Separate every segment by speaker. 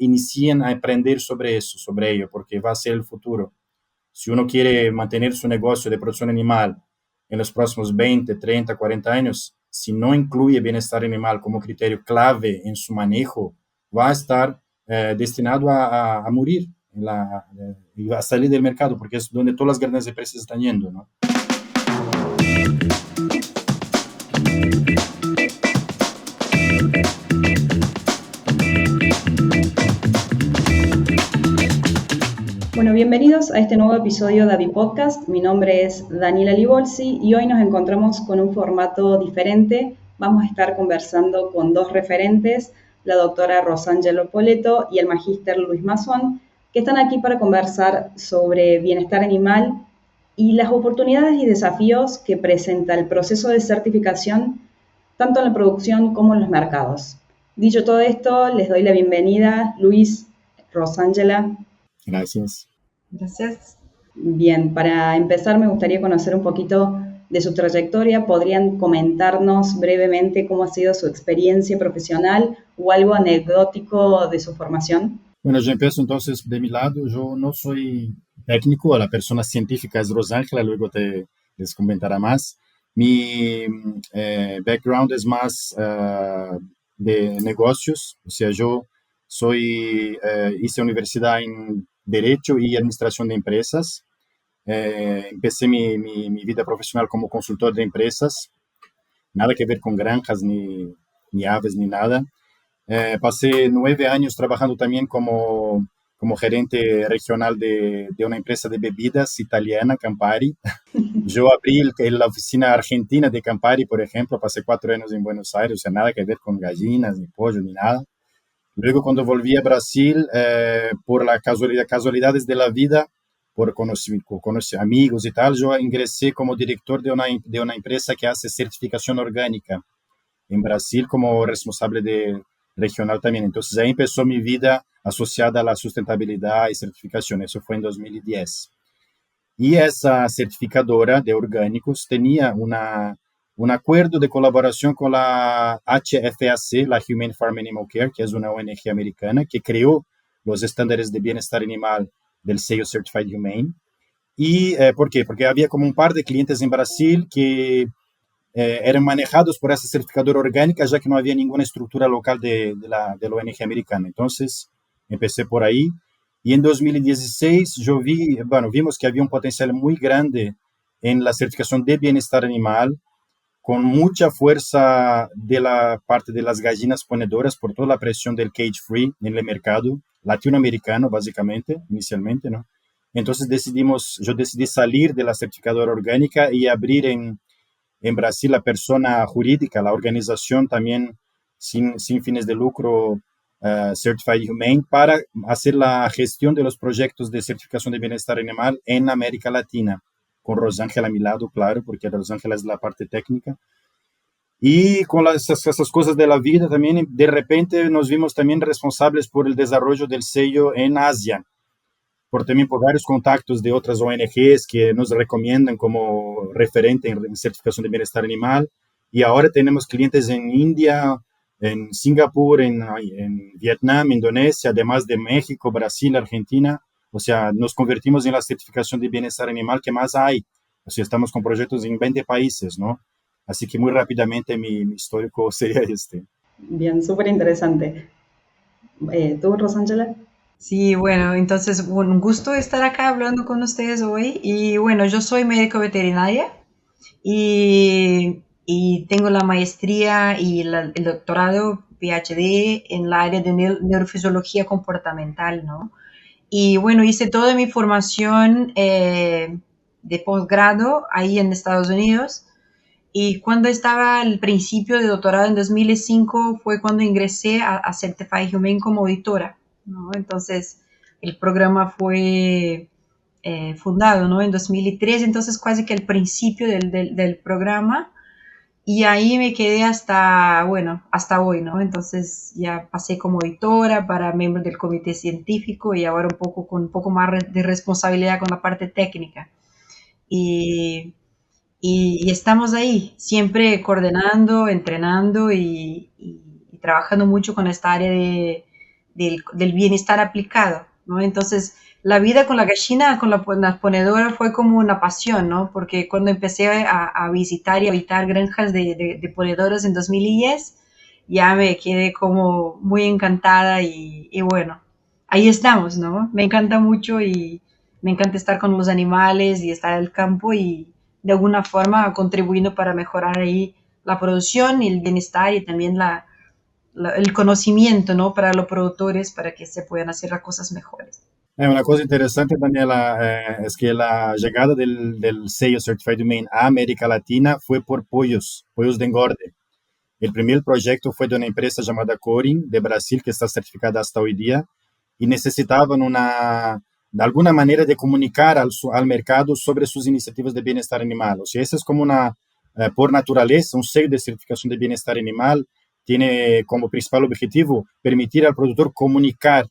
Speaker 1: inicien a aprender sobre eso, sobre ello, porque va a ser el futuro. Si uno quiere mantener su negocio de producción animal en los próximos 20, 30, 40 años, si no incluye bienestar animal como criterio clave en su manejo, va a estar destinado a morir y a salir del mercado, porque es donde todas las grandes empresas están yendo, ¿no?
Speaker 2: Bueno, bienvenidos a este nuevo episodio de Avi Podcast. Mi nombre es Daniela Libolsi y hoy nos encontramos con un formato diferente. Vamos a estar conversando con dos referentes, la doctora Rosangelo Poletto y el magíster Luis Mazón, que están aquí para conversar sobre bienestar animal y las oportunidades y desafíos que presenta el proceso de certificación tanto en la producción como en los mercados. Dicho todo esto, les doy la bienvenida, Luis, Rosangela.
Speaker 1: Gracias.
Speaker 2: Gracias. Bien, para empezar me gustaría conocer un poquito de su trayectoria. ¿Podrían comentarnos brevemente cómo ha sido su experiencia profesional o algo anecdótico de su formación?
Speaker 1: Bueno, yo empiezo entonces de mi lado. Yo no soy técnico, la persona científica es Rosangela, luego les comentará más. Mi background es más de negocios, o sea, yo hice universidad en Derecho y Administración de Empresas. Empecé mi vida profesional como consultor de empresas, nada que ver con granjas, ni aves, ni nada. Pasé 9 años trabajando también como gerente regional de una empresa de bebidas italiana, Campari. Yo abrí la oficina argentina de Campari, por ejemplo, pasé 4 años en Buenos Aires, o sea, nada que ver con gallinas, ni pollo, ni nada. Luego, cuando volví a Brasil, por la casualidades de la vida, por conocer amigos y tal, yo ingresé como director de una empresa que hace certificación orgánica en Brasil como responsable regional también. Entonces ahí empezó mi vida asociada a la sustentabilidad y certificación. Eso fue en 2010. Y esa certificadora de orgánicos tenía un acuerdo de colaboración con la HFAC, la Humane Farm Animal Care, que es una ONG americana que creó los estándares de bienestar animal del sello Certified Humane. ¿Y por qué? Porque había como un par de clientes en Brasil que eran manejados por esa certificadora orgánica, ya que no había ninguna estructura local de la ONG americana. Entonces, empecé por ahí. Y en 2016 vimos que había un potencial muy grande en la certificación de bienestar animal, con mucha fuerza de la parte de las gallinas ponedoras por toda la presión del cage free en el mercado latinoamericano, básicamente, inicialmente, ¿no? Entonces yo decidí salir de la certificadora orgánica y abrir en Brasil la persona jurídica, la organización también sin fines de lucro, Certified Humane, para hacer la gestión de los proyectos de certificación de bienestar animal en América Latina, con Rosangela a mi lado, claro, porque Rosangela es la parte técnica. Y con esas cosas de la vida también, de repente nos vimos también responsables por el desarrollo del sello en Asia, también por varios contactos de otras ONGs que nos recomiendan como referente en certificación de bienestar animal. Y ahora tenemos clientes en India, en Singapur, en Vietnam, Indonesia, además de México, Brasil, Argentina. O sea, nos convertimos en la certificación de bienestar animal que más hay. O sea, estamos con proyectos en 20 países, ¿no? Así que muy rápidamente mi histórico sería este.
Speaker 2: Bien, súper interesante. ¿Tú, Rosangela?
Speaker 3: Sí, bueno, entonces un gusto estar acá hablando con ustedes hoy. Y bueno, yo soy médico veterinaria y tengo la maestría y el doctorado PhD en la área de neurofisiología comportamental, ¿no? Y bueno, hice toda mi formación de posgrado ahí en Estados Unidos. Y cuando estaba al principio de doctorado en 2005 fue cuando ingresé a Certified Humane como auditora, ¿no? Entonces el programa fue fundado, ¿no? En 2003, entonces casi que al principio del programa, y ahí me quedé hasta hoy, ¿no? Entonces ya pasé como auditora para miembros del comité científico y ahora con un poco más de responsabilidad con la parte técnica. Y estamos ahí, siempre coordinando, entrenando y trabajando mucho con esta área del bienestar aplicado, ¿no? Entonces, la vida con la gallina, con la ponedora fue como una pasión, ¿no? Porque cuando empecé a visitar y habitar granjas de ponedoras en 2010, ya me quedé como muy encantada y bueno, ahí estamos, ¿no? Me encanta mucho y me encanta estar con los animales y estar en el campo y de alguna forma contribuyendo para mejorar ahí la producción y el bienestar y también el conocimiento, ¿no? Para los productores, para que se puedan hacer las cosas mejores.
Speaker 1: Una cosa interesante, Daniela, es que la llegada del sello Certified Humane a América Latina fue por pollos de engorde. El primer proyecto fue de una empresa llamada Corin de Brasil, que está certificada hasta hoy día, y necesitaban de alguna manera de comunicar al mercado sobre sus iniciativas de bienestar animal. O sea, eso es como por naturaleza, un sello de certificación de bienestar animal tiene como principal objetivo permitir al productor comunicar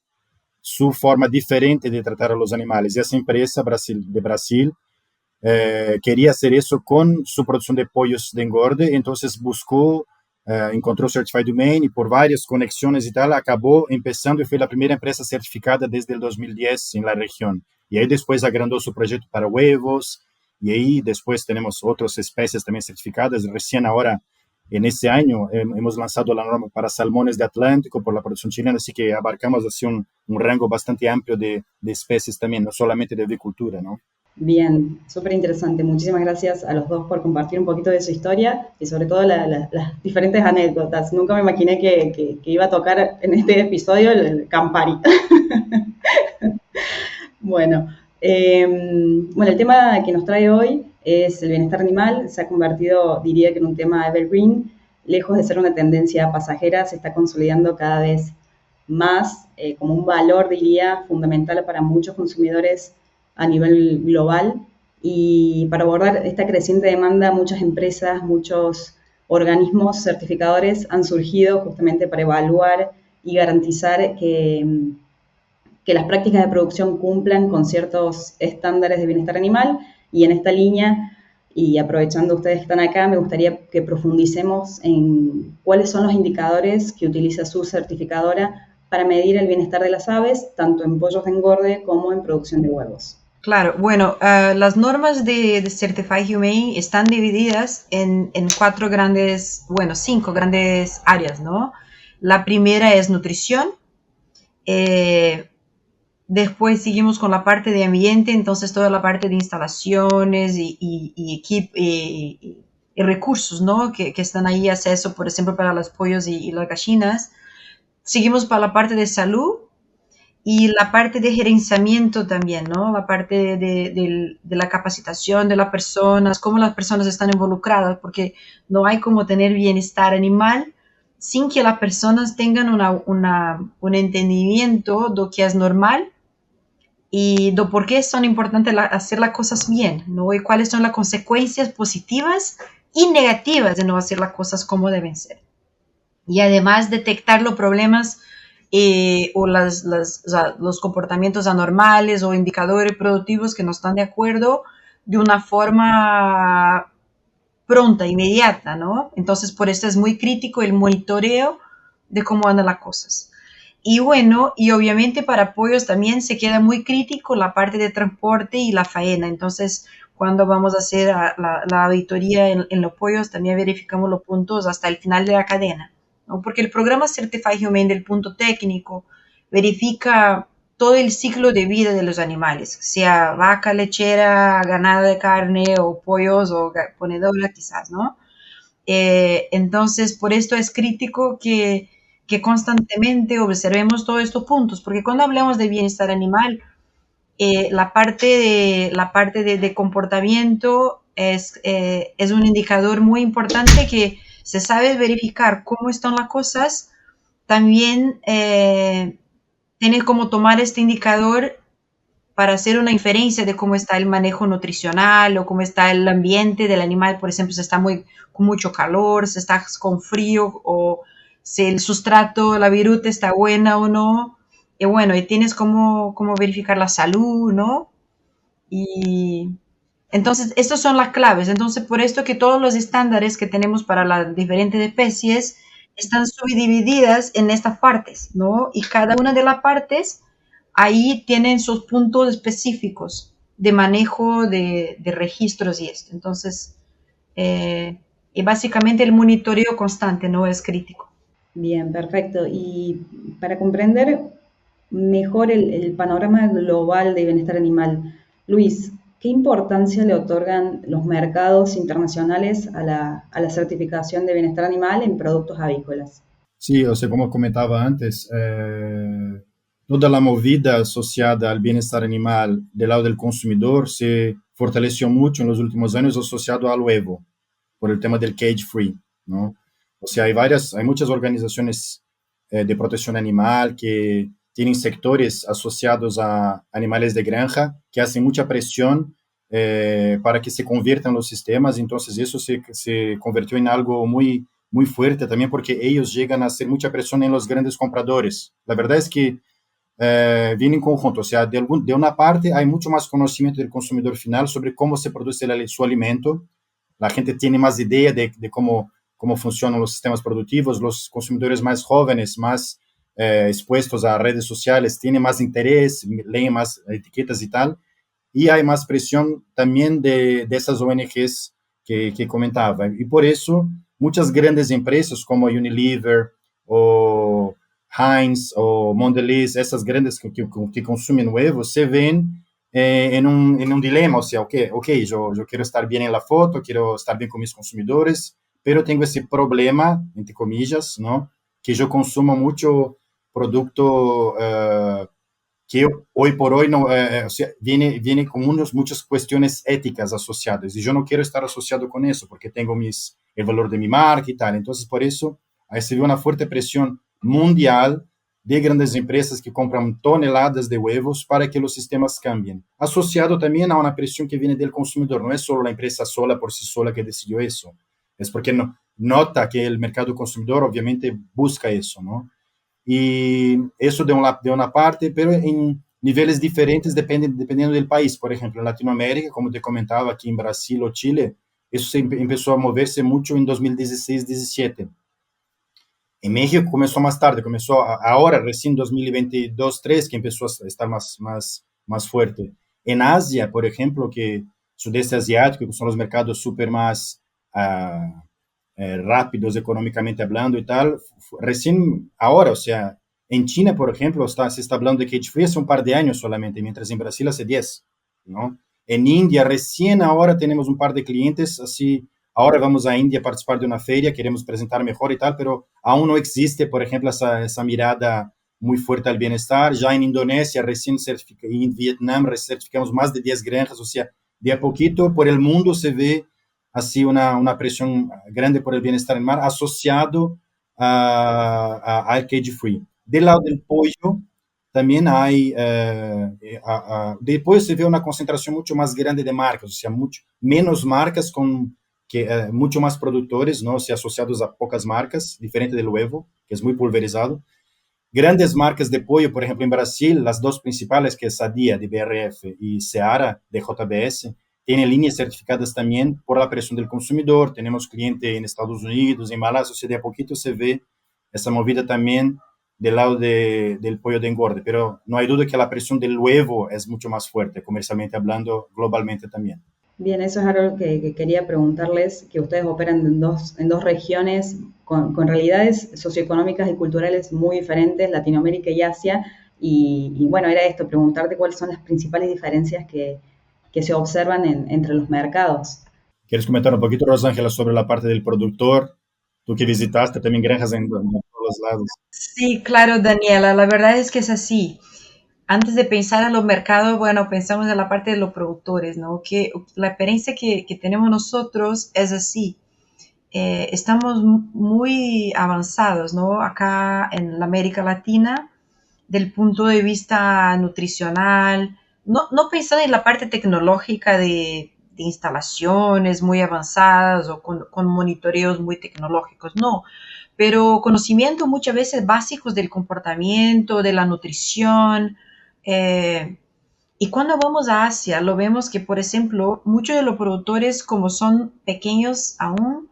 Speaker 1: su forma diferente de tratar a los animales. Y esa empresa de Brasil quería hacer eso con su producción de pollos de engorde, entonces encontró Certified Humane y por varias conexiones y tal, acabó empezando y fue la primera empresa certificada desde el 2010 en la región. Y ahí después agrandó su proyecto para huevos y ahí después tenemos otras especies también certificadas. Recién ahora, en este año, hemos lanzado la norma para salmones de Atlántico por la producción chilena, así que abarcamos así un rango bastante amplio de especies también, no solamente de avicultura, ¿no?
Speaker 2: Bien, súper interesante. Muchísimas gracias a los dos por compartir un poquito de su historia y sobre todo las diferentes anécdotas. Nunca me imaginé que iba a tocar en este episodio el Campari. Bueno, el tema que nos trae hoy es el bienestar animal. Se ha convertido, diría que en un tema evergreen. Lejos de ser una tendencia pasajera, se está consolidando cada vez más como un valor, diría, fundamental para muchos consumidores a nivel global. Y para abordar esta creciente demanda, muchas empresas, muchos organismos certificadores han surgido justamente para evaluar y garantizar que las prácticas de producción cumplan con ciertos estándares de bienestar animal. Y en esta línea, y aprovechando ustedes que están acá, me gustaría que profundicemos en cuáles son los indicadores que utiliza su certificadora para medir el bienestar de las aves, tanto en pollos de engorde como en producción de huevos.
Speaker 3: Claro, bueno, las normas de Certified Humane están divididas en cinco grandes áreas, ¿no? La primera es nutrición, después seguimos con la parte de ambiente, entonces toda la parte de instalaciones y recursos, ¿no? Que están ahí, acceso, por ejemplo, para los pollos y las gallinas. Seguimos para la parte de salud y la parte de gerenciamiento también, ¿no? La parte de la capacitación de las personas, cómo las personas están involucradas, porque no hay como tener bienestar animal sin que las personas tengan un entendimiento de lo que es normal y de por qué son importantes hacer las cosas bien, ¿no? Y cuáles son las consecuencias positivas y negativas de no hacer las cosas como deben ser. Y además detectar los problemas o los comportamientos anormales o indicadores productivos que no están de acuerdo de una forma pronta, inmediata, ¿no? Entonces, por eso es muy crítico el monitoreo de cómo andan las cosas. Y bueno, y obviamente para pollos también se queda muy crítico la parte de transporte y la faena. Entonces, cuando vamos a hacer la auditoría en los pollos, también verificamos los puntos hasta el final de la cadena, ¿no? Porque el programa Certified Humane del punto técnico verifica todo el ciclo de vida de los animales, sea vaca lechera, ganado de carne o pollos o ponedora quizás, ¿no? Entonces, por esto es crítico que constantemente observemos todos estos puntos, porque cuando hablamos de bienestar animal, la parte de comportamiento es un indicador muy importante que se sabe verificar cómo están las cosas, también tiene como tomar este indicador para hacer una inferencia de cómo está el manejo nutricional o cómo está el ambiente del animal, por ejemplo, si está con mucho calor, si está con frío o si el sustrato, la viruta está buena o no. Y bueno, y tienes cómo verificar la salud, ¿no? Y entonces, estas son las claves. Entonces, por esto que todos los estándares que tenemos para las diferentes especies están subdivididas en estas partes, ¿no? Y cada una de las partes ahí tienen sus puntos específicos de manejo de registros y esto. Entonces, y básicamente el monitoreo constante, ¿no? Es crítico.
Speaker 2: Bien, perfecto. Y para comprender mejor el panorama global de bienestar animal, Luis, ¿qué importancia le otorgan los mercados internacionales a la certificación de bienestar animal en productos avícolas?
Speaker 1: Sí, o sea, como comentaba antes, toda la movida asociada al bienestar animal del lado del consumidor se fortaleció mucho en los últimos años asociado al huevo, por el tema del cage free, ¿no? O sea, hay muchas organizaciones de protección animal que tienen sectores asociados a animales de granja que hacen mucha presión para que se conviertan los sistemas. Entonces, eso se convirtió en algo muy fuerte también porque ellos llegan a hacer mucha presión en los grandes compradores. La verdad es que viene en conjunto, o sea, de una parte hay mucho más conocimiento del consumidor final sobre cómo se produce su alimento, la gente tiene más idea de cómo funcionan los sistemas productivos, los consumidores más jóvenes, más expuestos a redes sociales, tienen más interés, leen más etiquetas y tal, y hay más presión también de esas ONGs que comentaba. Y por eso muchas grandes empresas como Unilever o Heinz o Mondelez, essas grandes que consumem huevos, se ven en un dilema, o sea, yo quiero estar bien en la foto, quiero estar bien con mis consumidores, pero tengo ese problema, entre comillas, ¿no? Que yo consumo mucho producto que hoy por hoy no, o sea, viene con muchas cuestiones éticas asociadas y yo no quiero estar asociado con eso porque tengo el valor de mi marca y tal. Entonces, por eso, ahí se ve una fuerte presión mundial de grandes empresas que compran toneladas de huevos para que los sistemas cambien. Asociado también a una presión que viene del consumidor. No es solo la empresa sola por sí sola que decidió eso. Es porque nota que el mercado consumidor obviamente busca eso, ¿no? Y eso de una parte, pero en niveles diferentes dependiendo del país. Por ejemplo, en Latinoamérica, como te comentaba, aquí en Brasil o Chile, eso empezó a moverse mucho en 2016-17. En México comenzó más tarde, comenzó ahora, recién 2022-3, que empezó a estar más fuerte. En Asia, por ejemplo, que sudeste asiático, que son los mercados súper más rápidos económicamente hablando y tal, recién ahora, o sea, en China, por ejemplo, se está hablando de cage free hace un par de años solamente, mientras en Brasil hace 10, ¿no? En India, recién ahora tenemos un par de clientes, así, ahora vamos a India a participar de una feria, queremos presentar mejor y tal, pero aún no existe, por ejemplo, esa mirada muy fuerte al bienestar. Ya en Indonesia, recién y en Vietnam, certificamos más de 10 granjas, o sea, de a poquito por el mundo se ve así una presión grande por el bienestar animal asociado al cage free. Del lado del pollo, también hay, después se ve una concentración mucho más grande de marcas, o sea, menos marcas mucho más productores, ¿no? O sea, asociados a pocas marcas, diferente del huevo, que es muy pulverizado. Grandes marcas de pollo, por ejemplo, en Brasil, las dos principales, que es Sadia, de BRF, y Seara, de JBS, tienen líneas certificadas también por la presión del consumidor. Tenemos cliente en Estados Unidos, en Malasia, o sea, de a poquito se ve esa movida también del lado del pollo de engorde, pero no hay duda que la presión del huevo es mucho más fuerte, comercialmente hablando, globalmente también.
Speaker 2: Bien, eso es algo que quería preguntarles, que ustedes operan en dos regiones con realidades socioeconómicas y culturales muy diferentes, Latinoamérica y Asia, y bueno, era esto, preguntarte cuáles son las principales diferencias que se observan entre los mercados.
Speaker 1: ¿Quieres comentar un poquito, Rosángela, sobre la parte del productor? Tú que visitaste también granjas en todos lados.
Speaker 3: Sí, claro, Daniela, la verdad es que es así. Antes de pensar en los mercados, bueno, pensamos en la parte de los productores, ¿no? Que la experiencia que tenemos nosotros es así. Estamos muy avanzados, ¿no? Acá en la América Latina, del punto de vista nutricional, no pensando en la parte tecnológica de instalaciones muy avanzadas o con monitoreos muy tecnológicos, no, pero conocimientos muchas veces básicos del comportamiento, de la nutrición. eh, y cuando vamos a Asia, lo vemos que, por ejemplo, muchos de los productores, como son pequeños aún,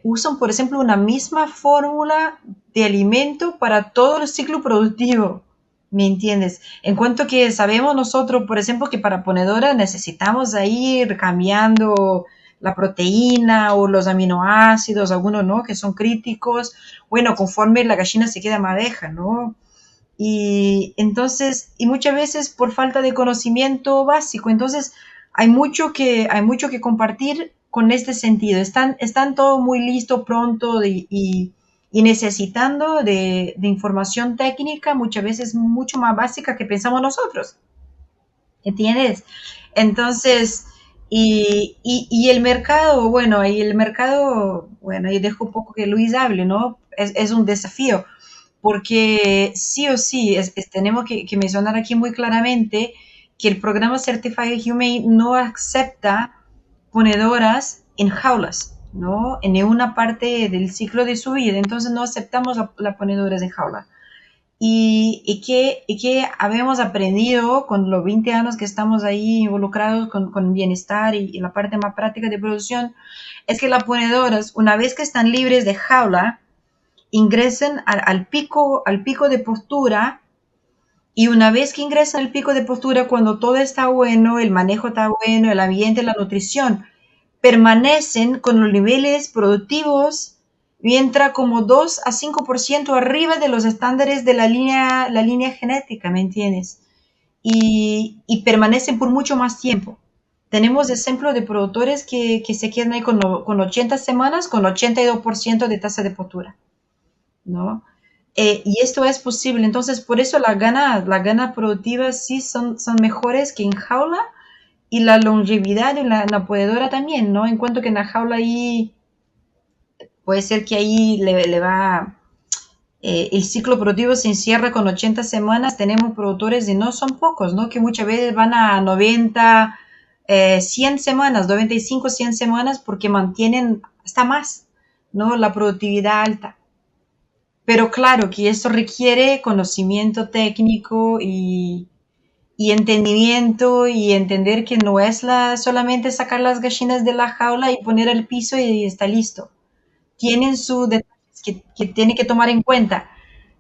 Speaker 3: usan, por ejemplo, una misma fórmula de alimento para todo el ciclo productivo. ¿Me entiendes? En cuanto que sabemos nosotros, por ejemplo, que para ponedora necesitamos ir cambiando la proteína o los aminoácidos, algunos no, que son críticos, bueno, conforme la gallina se queda más vieja, ¿no? Y entonces, y muchas veces por falta de conocimiento básico, entonces hay mucho que compartir con este sentido. Están todo muy listo, pronto y necesitando de información técnica, muchas veces mucho más básica que pensamos nosotros. ¿Entiendes? Entonces, y el mercado, bueno, ahí dejo un poco que Luis hable, ¿no? Es un desafío porque sí o sí tenemos que mencionar aquí muy claramente que el programa Certified Humane no acepta ponedoras en jaulas, ¿no? En ninguna parte del ciclo de su vida, entonces no aceptamos las ponedoras en jaula. Y que habíamos aprendido con los 20 años que estamos ahí involucrados con bienestar y la parte más práctica de producción, es que las ponedoras, una vez que están libres de jaula, ingresan al pico de postura, y una vez que ingresan al pico de postura, cuando todo está bueno, el manejo está bueno, el ambiente, la nutrición, permanecen con los niveles productivos mientras como 2 a 5% arriba de los estándares de la línea genética, ¿me entiendes? Y permanecen por mucho más tiempo. Tenemos ejemplos de productores que se quedan ahí con 80 semanas, con 82% de tasa de postura, ¿no? Y esto es posible, entonces por eso las ganas productivas sí son mejores que en jaula, y la longevidad de la ponedora también, ¿no? En cuanto que en la jaula ahí puede ser que ahí le va, el ciclo productivo se encierra con 80 semanas, tenemos productores y no son pocos, ¿no? Que muchas veces van a 90, 100 semanas, 95, 100 semanas, porque mantienen hasta más, ¿no? La productividad alta. Pero claro que eso requiere conocimiento técnico y entendimiento, y entender que no es solamente sacar las gallinas de la jaula y poner al piso y está listo. Tienen sus detalles que tiene que tomar en cuenta.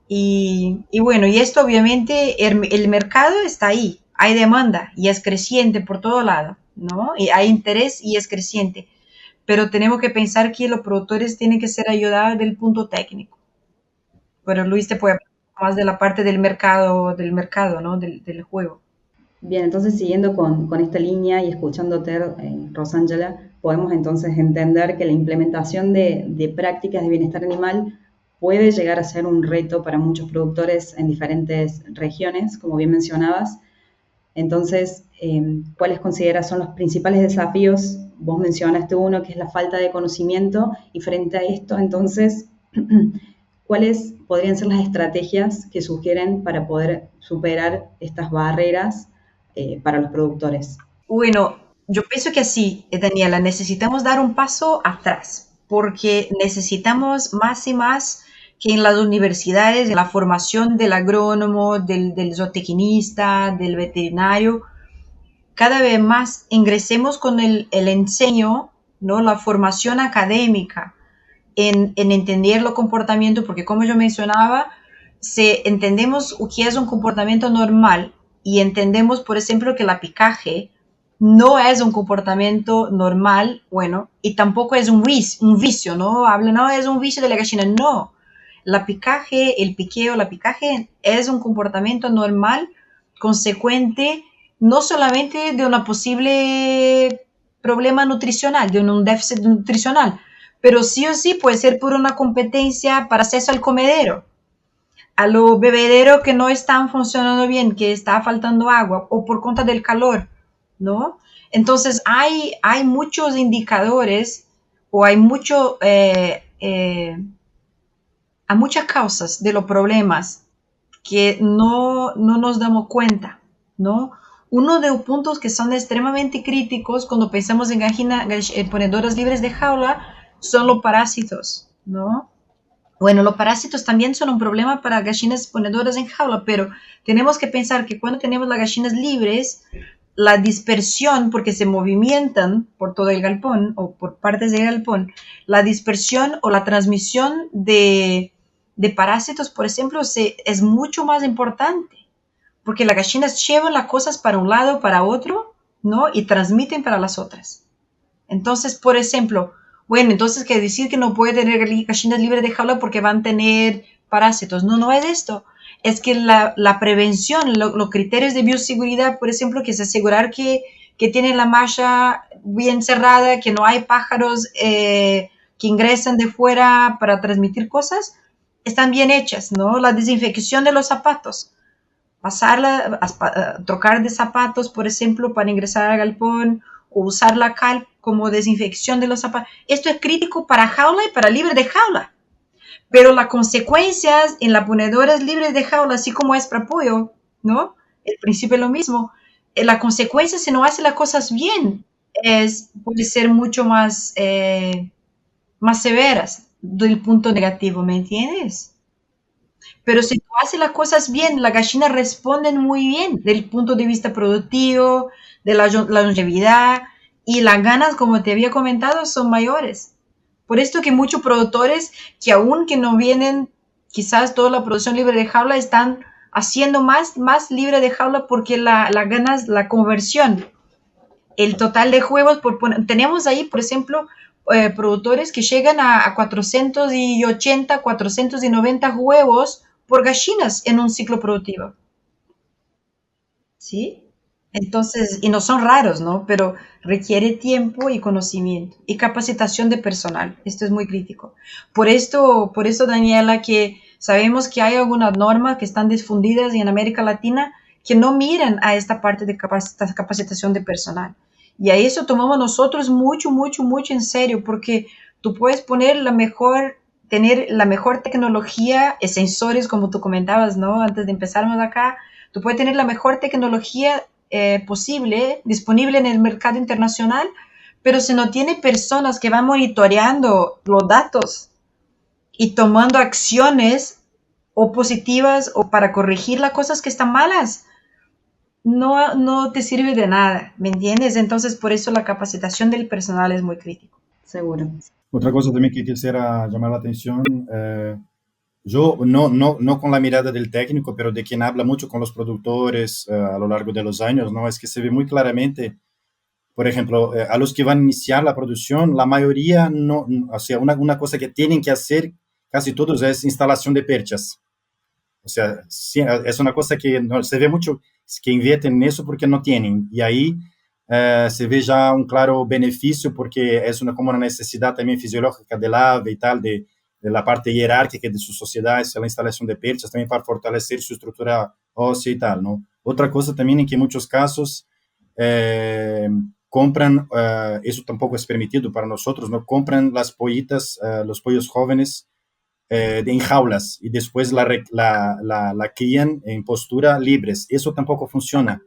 Speaker 3: Y bueno, y esto obviamente el mercado está ahí, hay demanda y es creciente por todo lado, ¿no? Y hay interés y es creciente. Pero tenemos que pensar que los productores tienen que ser ayudados del punto técnico. Pero Luis te puede hablar más de la parte del mercado, ¿no? Del juego.
Speaker 2: Bien, entonces siguiendo con esta línea y escuchándote, Rosángela, podemos entonces entender que la implementación de prácticas de bienestar animal puede llegar a ser un reto para muchos productores en diferentes regiones, como bien mencionabas. Entonces, ¿cuáles consideras son los principales desafíos? Vos mencionaste uno, que es la falta de conocimiento, y frente a esto, entonces, ¿cuáles podrían ser las estrategias que sugieren para poder superar estas barreras para los productores?
Speaker 3: Bueno, yo pienso que sí, Daniela, necesitamos dar un paso atrás, porque necesitamos más y más que en las universidades, en la formación del agrónomo, del zootecnista, del veterinario, cada vez más ingresemos con el enseño, ¿no? La formación académica en entender los comportamientos, porque como yo mencionaba, entendemos qué es un comportamiento normal, y entendemos, por ejemplo, que la picaje no es un comportamiento normal, bueno, y tampoco es un vicio, ¿no? No, es un vicio de la gallina, no. La picaje, el piqueo, la picaje es un comportamiento normal, consecuente no solamente de una posible problema nutricional, de un déficit nutricional, pero sí o sí puede ser por una competencia para acceso al comedero, a los bebederos que no están funcionando bien, que está faltando agua, o por cuenta del calor, ¿no? Entonces hay muchos indicadores, o hay muchas causas de los problemas que no nos damos cuenta, ¿no? Uno de los puntos que son extremadamente críticos cuando pensamos en ponedoras libres de jaula son los parásitos, ¿no? Bueno, los parásitos también son un problema para gallinas ponedoras en jaula, pero tenemos que pensar que cuando tenemos las gallinas libres, la dispersión, porque se movimentan por todo el galpón o por partes del galpón, la dispersión o la transmisión de parásitos, por ejemplo, es mucho más importante, porque las gallinas llevan las cosas para un lado, para otro, ¿no? Y transmiten para las otras. Entonces, por ejemplo, bueno, entonces quiere decir que no puede tener gallinas libres de jaula porque van a tener parásitos. No, no es esto. Es que la prevención, los criterios de bioseguridad, por ejemplo, que es asegurar que tienen la malla bien cerrada, que no hay pájaros que ingresan de fuera para transmitir cosas, están bien hechas, ¿no? La desinfección de los zapatos, trocar de zapatos, por ejemplo, para ingresar al galpón, o usar la cal como desinfección de los zapatos. Esto es crítico para jaula y para libre de jaula. Pero las consecuencias en las ponedoras libres de jaula, así como es para pollo, ¿no? El principio es lo mismo. La consecuencia, si no hace las cosas bien, puede ser mucho más severas del punto negativo, ¿me entiendes? Pero si tú haces las cosas bien, las gallinas responden muy bien del punto de vista productivo, de la longevidad, y las ganas, como te había comentado, son mayores. Por esto que muchos productores que aún que no vienen quizás toda la producción libre de jaula están haciendo más libre de jaula porque las ganas, la conversión, el total de huevos, tenemos ahí, por ejemplo, productores que llegan a 480, 490 huevos por gallinas en un ciclo productivo. ¿Sí? Entonces, y no son raros, ¿no? Pero requiere tiempo y conocimiento y capacitación de personal. Esto es muy crítico. Por esto, Daniela, que sabemos que hay algunas normas que están difundidas en América Latina que no miran a esta parte de capacitación de personal. Y a eso tomamos nosotros mucho, mucho, mucho en serio, porque tú puedes tener la mejor tecnología, sensores, como tú comentabas, ¿no? Antes de empezarnos acá, tú puedes tener la mejor tecnología posible, disponible en el mercado internacional, pero si no tiene personas que van monitoreando los datos y tomando acciones o positivas o para corregir las cosas que están malas, no te sirve de nada, ¿me entiendes? Entonces, por eso la capacitación del personal es muy crítico.
Speaker 2: Seguro.
Speaker 1: Otra cosa también que quisiera llamar la atención, yo no con la mirada del técnico, pero de quien habla mucho con los productores a lo largo de los años, ¿no? Es que se ve muy claramente, por ejemplo, a los que van a iniciar la producción, la mayoría no, o sea, una cosa que tienen que hacer casi todos es instalación de perchas. O sea, sí, es una cosa que no, se ve mucho que invierten en eso porque no tienen. Y ahí se ve ya un claro beneficio porque es como una necesidad también fisiológica del ave y tal, de la parte jerárquica de su sociedad, es la instalación de perchas también para fortalecer su estructura ósea y tal, ¿no? Otra cosa también en que en muchos casos compran, eso tampoco es permitido para nosotros, ¿no? Compran las pollitas, los pollos jóvenes en jaulas y después la crían en postura libres. Eso tampoco funciona.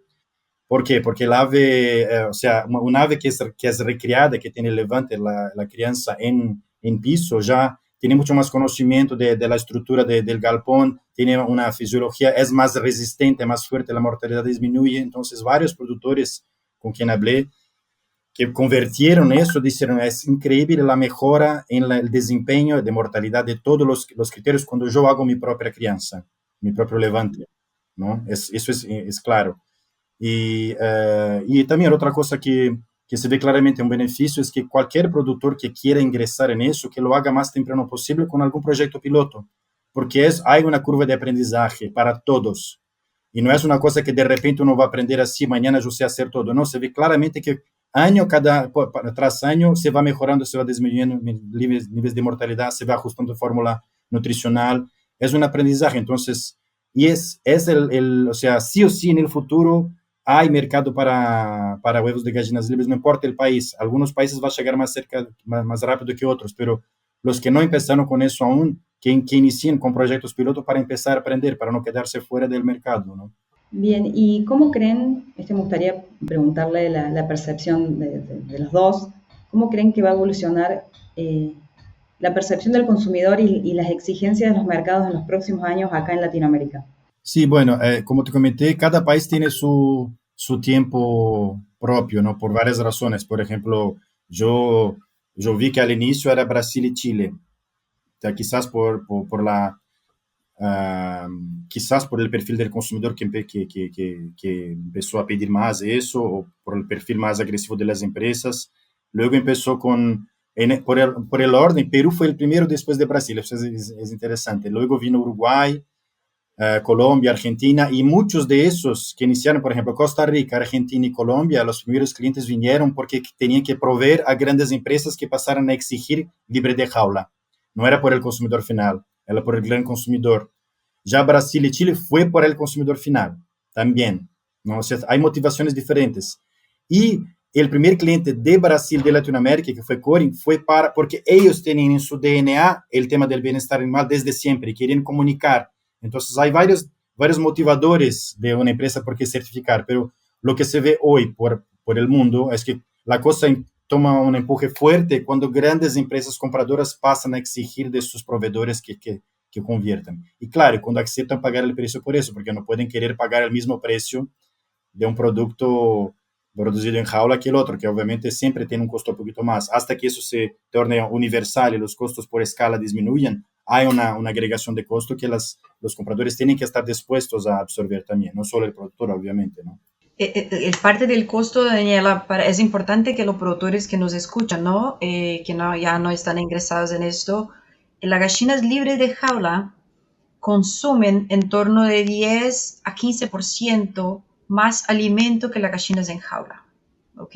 Speaker 1: ¿Por qué? Porque el ave, o sea, un ave que es recriada, que tiene levante la crianza en piso, ya tiene mucho más conocimiento de la estructura del galpón, tiene una fisiología, es más resistente, más fuerte, la mortalidad disminuye. Entonces, varios productores con quien hablé que convirtieron eso, dijeron, es increíble la mejora en el desempeño de mortalidad de todos los criterios cuando yo hago mi propia crianza, mi propio levante, ¿no? Eso es claro. Y también otra cosa que se ve claramente un beneficio es que cualquier productor que quiera ingresar en eso, que lo haga más temprano posible con algún proyecto piloto, porque hay una curva de aprendizaje para todos. Y no es una cosa que de repente uno va a aprender así, mañana yo sé hacer todo, no, se ve claramente que año tras año se va mejorando, se va disminuyendo niveles de mortalidad, se va ajustando fórmula nutricional, es un aprendizaje, entonces, y es o sea, sí o sí en el futuro hay mercado para huevos de gallinas libres, no importa el país, algunos países va a llegar más cerca, más rápido que otros, pero los que no empezaron con eso aún, que inicien con proyectos piloto para empezar a aprender, para no quedarse fuera del mercado, ¿no?
Speaker 2: Bien, ¿y cómo creen, me gustaría preguntarle la percepción de los dos, cómo creen que va a evolucionar la percepción del consumidor y las exigencias de los mercados en los próximos años acá en Latinoamérica?
Speaker 1: Sí, bueno, como te comenté, cada país tiene su tiempo propio, ¿no? Por varias razones. Por ejemplo, yo vi que al inicio era Brasil y Chile. O sea, quizás por la, quizás por el perfil del consumidor que empezó a pedir más de eso, o por el perfil más agresivo de las empresas. Luego empezó por el orden, Perú fue el primero después de Brasil, eso es interesante. Luego vino Uruguay, Colombia, Argentina, y muchos de esos que iniciaron, por ejemplo, Costa Rica, Argentina y Colombia, los primeros clientes vinieron porque tenían que proveer a grandes empresas que pasaran a exigir libre de jaula. No era por el consumidor final, era por el gran consumidor. Ya Brasil y Chile fue por el consumidor final, también, ¿no? O sea, hay motivaciones diferentes. Y el primer cliente de Brasil, de Latinoamérica, que fue Corin, fue porque ellos tienen en su DNA el tema del bienestar animal desde siempre y querían comunicar. Entonces, hay varios motivadores de una empresa por qué certificar, pero lo que se ve hoy por el mundo es que la cosa toma un empuje fuerte cuando grandes empresas compradoras pasan a exigir de sus proveedores que conviertan. Y claro, cuando aceptan pagar el precio por eso, porque no pueden querer pagar el mismo precio de un producto producido en jaula que el otro, que obviamente siempre tiene un costo un poquito más. Hasta que eso se torne universal y los costos por escala disminuyan, hay una agregación de costo que los compradores tienen que estar dispuestos a absorber también, no solo el productor, obviamente, ¿no?
Speaker 3: Parte del costo, Daniela, es importante que los productores que nos escuchan, ¿no? Que ya no están ingresados en esto, las gallinas libres de jaula consumen en torno de 10 a 15% más alimento que las gallinas en jaula, ¿ok?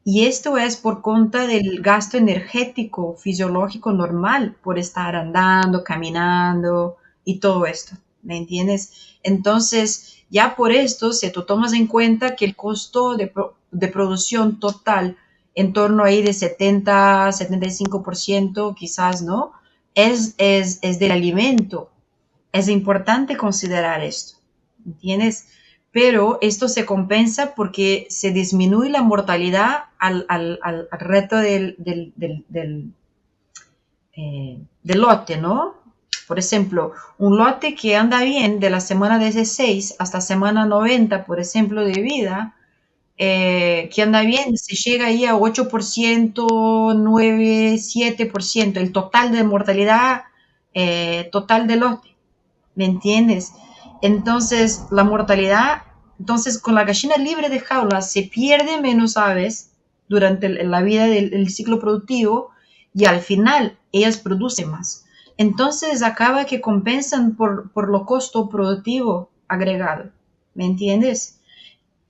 Speaker 3: Y esto es por cuenta del gasto energético fisiológico normal por estar andando, caminando y todo esto, ¿me entiendes? Entonces, ya por esto, si tú tomas en cuenta que el costo de producción total en torno ahí de 70, 75%, quizás, ¿no? Es del alimento. Es importante considerar esto, ¿entiendes? Pero esto se compensa porque se disminuye la mortalidad al reto del lote, ¿no? Por ejemplo, un lote que anda bien de la semana 16 hasta semana 90, por ejemplo, de vida, que anda bien, se llega ahí a 8%, 9, 7%, el total de mortalidad total del lote. ¿Me entiendes? Entonces, la mortalidad, entonces con la gallina libre de jaula se pierde menos aves durante la vida del ciclo productivo y al final ellas producen más. Entonces acaba que compensan por lo costo productivo agregado. ¿Me entiendes?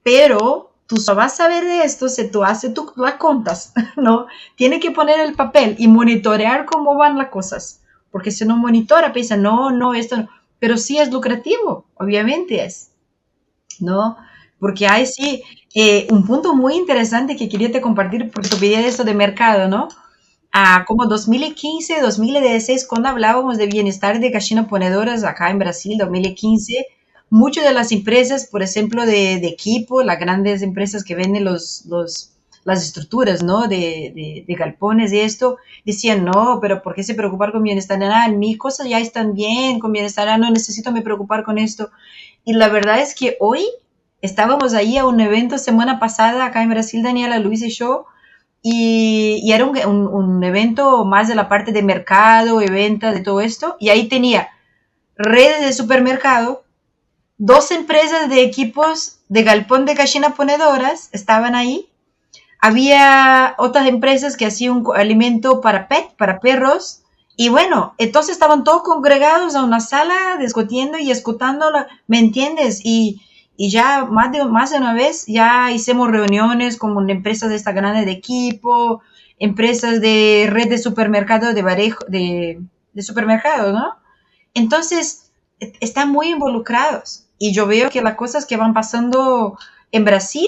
Speaker 3: Pero tú solo vas a ver de esto si tú haces las cuentas, ¿no? Tienes que poner el papel y monitorear cómo van las cosas. Porque si no monitora, piensa, no, esto no. Pero sí es lucrativo, obviamente es, ¿no? Porque hay sí un punto muy interesante que quería te compartir porque tu pedí esto de mercado, ¿no? Como 2015, 2016, cuando hablábamos de bienestar de gallinas ponedoras acá en Brasil, 2015, muchas de las empresas, por ejemplo, de equipo, las grandes empresas que venden las estructuras, ¿no? De galpones y esto, decían, no, pero ¿por qué se preocupar con bienestar animal? Mis cosas ya están bien con bienestar animal, no necesito me preocupar con esto. Y la verdad es que hoy estábamos ahí a un evento semana pasada acá en Brasil, Daniela, Luis y yo, y era un evento más de la parte de mercado, de venta, de todo esto, y ahí tenía redes de supermercado, 2 empresas de equipos de galpón de gallinas ponedoras estaban ahí. Había otras empresas que hacían un alimento para para perros. Y bueno, entonces estaban todos congregados a una sala discutiendo y escuchando, ¿me entiendes? Y ya más de una vez ya hicimos reuniones con empresas de esta grande de equipo, empresas de red de supermercados, de supermercados, ¿no? Entonces, están muy involucrados. Y yo veo que las cosas que van pasando en Brasil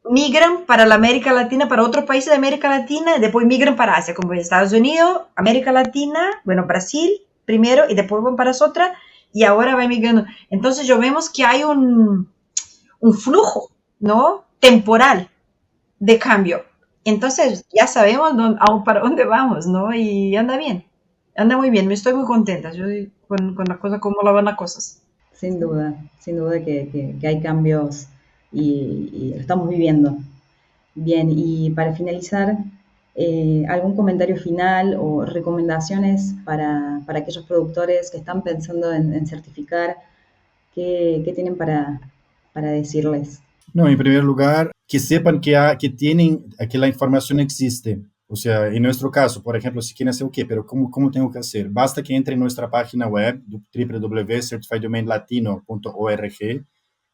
Speaker 3: migran para la América Latina, para otros países de América Latina, y después migran para Asia, como Estados Unidos, América Latina, bueno, Brasil primero, y después van para otra, y ahora va migrando. Entonces, yo vemos que hay un flujo, ¿no? Temporal de cambio. Entonces, ya sabemos para dónde vamos, ¿no? Y anda bien, anda muy bien, me estoy muy contenta yo, con la cosa, cómo la van las cosas.
Speaker 2: Sin duda que hay cambios y lo estamos viviendo. Bien, y para finalizar, ¿algún comentario final o recomendaciones para aquellos productores que están pensando en certificar? ¿Qué tienen para decirles?
Speaker 1: No, en primer lugar, que sepan que la información existe. O sea, en nuestro caso, por ejemplo, si quieren hacer pero ¿cómo tengo que hacer? Basta que entre en nuestra página web, www.certifieddomainlatino.org, y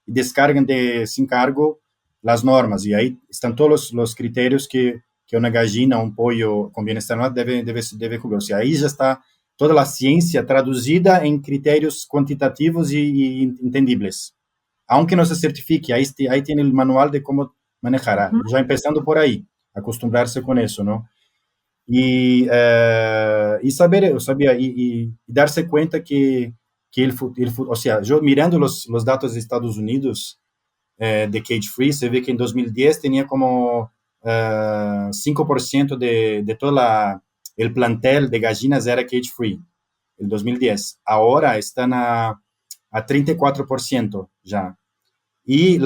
Speaker 1: descarguen sin cargo las normas. Y ahí están todos los criterios que una gallina o un pollo con bienestar animal debe cubrir. O sea, ahí ya está toda la ciencia traducida en criterios cuantitativos y entendibles. Aunque no se certifique, ahí tiene el manual de cómo manejar. Ya empezando por ahí, acostumbrarse con eso, ¿no? Y saber, y darse cuenta que o sea, yo mirando los datos de Estados Unidos de cage free, se ve que en 2010 tenía como 5% de toda el plantel de gallinas era cage free, en 2010. Ahora están a 34% ya. Y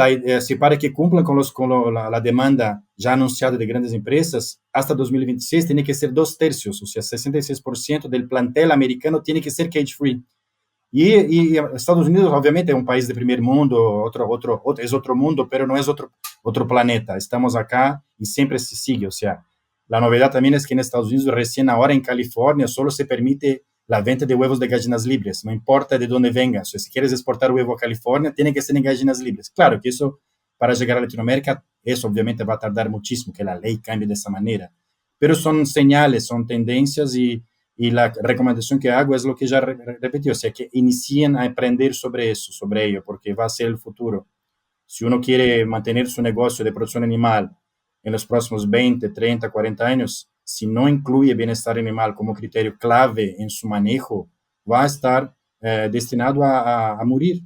Speaker 1: para que cumplan con la demanda ya anunciada de grandes empresas, hasta 2026 tiene que ser 2/3, o sea, 66% del plantel americano tiene que ser cage free. Y Estados Unidos, obviamente, es un país de primer mundo, es otro mundo, pero no es otro planeta. Estamos acá y siempre se sigue. O sea, la novedad también es que en Estados Unidos, recién ahora en California, solo se permite la venta de huevos de gallinas libres, no importa de dónde venga. O sea, si quieres exportar huevo a California, tiene que ser en gallinas libres. Claro que eso, para llegar a Latinoamérica, eso obviamente va a tardar muchísimo, que la ley cambie de esa manera. Pero son señales, son tendencias y la recomendación que hago es lo que ya repetí, o sea, que inicien a aprender sobre ello, porque va a ser el futuro. Si uno quiere mantener su negocio de producción animal en los próximos 20, 30, 40 años, si no incluye bienestar animal como criterio clave en su manejo, va a estar destinado a morir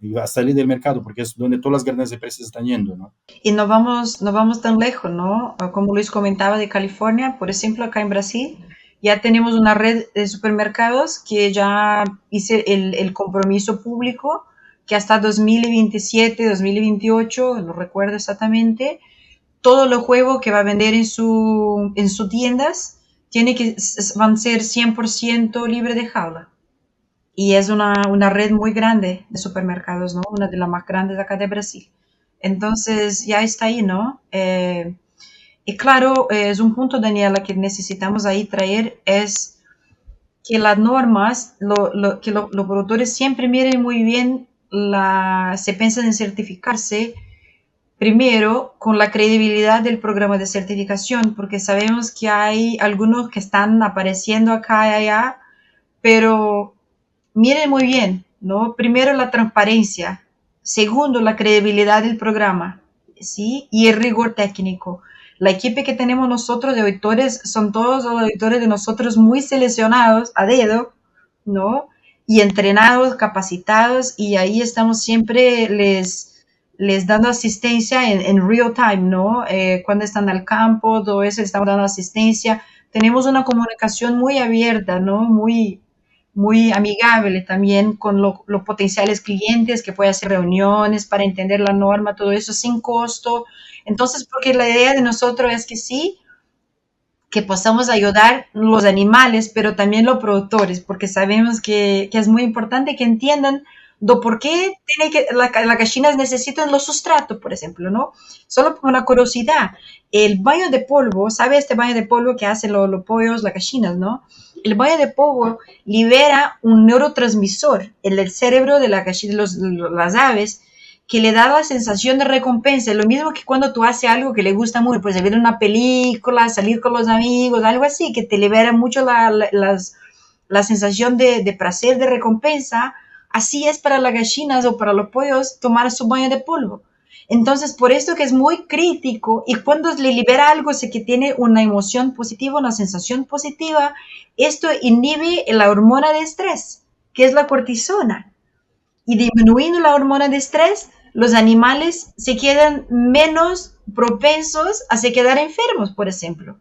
Speaker 1: y va a salir del mercado, porque es donde todas las grandes empresas están yendo, ¿no?
Speaker 3: Y no vamos tan lejos, ¿no? Como Luis comentaba de California, por ejemplo, acá en Brasil, ya tenemos una red de supermercados que ya hice el compromiso público que hasta 2027, 2028, no recuerdo exactamente, todos los huevos que va a vender en sus tiendas van a ser 100% libre de jaula. Y es una red muy grande de supermercados, ¿no? Una de las más grandes acá de Brasil. Entonces ya está ahí, ¿no? Y claro, es un punto, Daniela, que necesitamos ahí traer, es que las normas, que los productores siempre miren muy bien, se piensan en certificarse primero con la credibilidad del programa de certificación, porque sabemos que hay algunos que están apareciendo acá y allá, pero miren muy bien, ¿no? Primero la transparencia, segundo la credibilidad del programa, ¿sí? Y el rigor técnico. La equipe que tenemos nosotros de auditores son todos los auditores de nosotros muy seleccionados a dedo, ¿no? Y entrenados, capacitados, y ahí estamos siempre les dando asistencia en real time, ¿no? Cuando están al campo, todo eso, estamos dando asistencia. Tenemos una comunicación muy abierta, ¿no? Muy amigable también con los potenciales clientes, que puede hacer reuniones para entender la norma, todo eso sin costo. Entonces, porque la idea de nosotros es que sí, que podamos ayudar los animales, pero también los productores, porque sabemos que es muy importante que entiendan por qué las gallinas necesitan los sustratos, por ejemplo, ¿no? Solo por una curiosidad, el baño de polvo, ¿sabe este baño de polvo que hacen los pollos, las gallinas, ¿no? El baño de polvo libera un neurotransmisor en el cerebro de las aves, que le da la sensación de recompensa. Lo mismo que cuando tú haces algo que le gusta mucho, pues ver una película, salir con los amigos, algo así, que te libera mucho la sensación de placer, de recompensa. Así es para las gallinas o para los pollos tomar su baño de polvo. Entonces, por esto que es muy crítico, y cuando le libera algo, sé que tiene una emoción positiva, una sensación positiva, esto inhibe la hormona de estrés, que es la cortisona. Y disminuyendo la hormona de estrés, los animales se quedan menos propensos a se quedar enfermos, por ejemplo.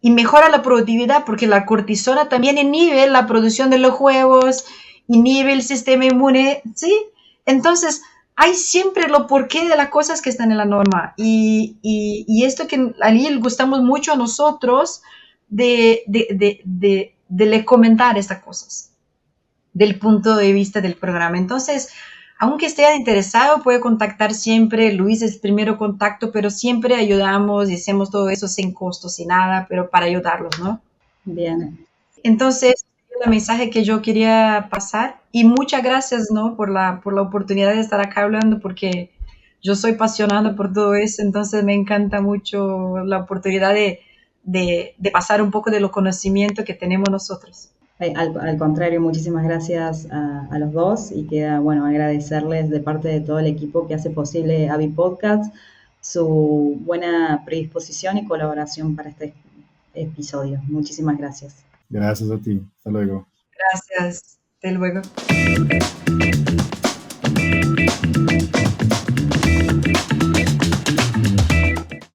Speaker 3: Y mejora la productividad, porque la cortisona también inhibe la producción de los huevos, inhibe el sistema inmune, ¿sí? Entonces, hay siempre lo porqué de las cosas que están en la norma. Y esto que ahí le gustamos mucho a nosotros de les comentar estas cosas del punto de vista del programa. Entonces, aunque esté interesado, puede contactar siempre. Luis es el primero contacto, pero siempre ayudamos y hacemos todo eso sin costo, sin nada, pero para ayudarlos, ¿no?
Speaker 2: Bien.
Speaker 3: Entonces, el mensaje que yo quería pasar y muchas gracias, ¿no? Por la oportunidad de estar acá hablando porque yo soy apasionada por todo eso, entonces me encanta mucho la oportunidad de pasar un poco de los conocimientos que tenemos nosotros.
Speaker 2: Al contrario, muchísimas gracias a los dos y queda, bueno, agradecerles de parte de todo el equipo que hace posible Avi Podcast su buena predisposición y colaboración para este episodio. Muchísimas gracias.
Speaker 1: Gracias a ti. Hasta luego.
Speaker 3: Gracias. Hasta luego.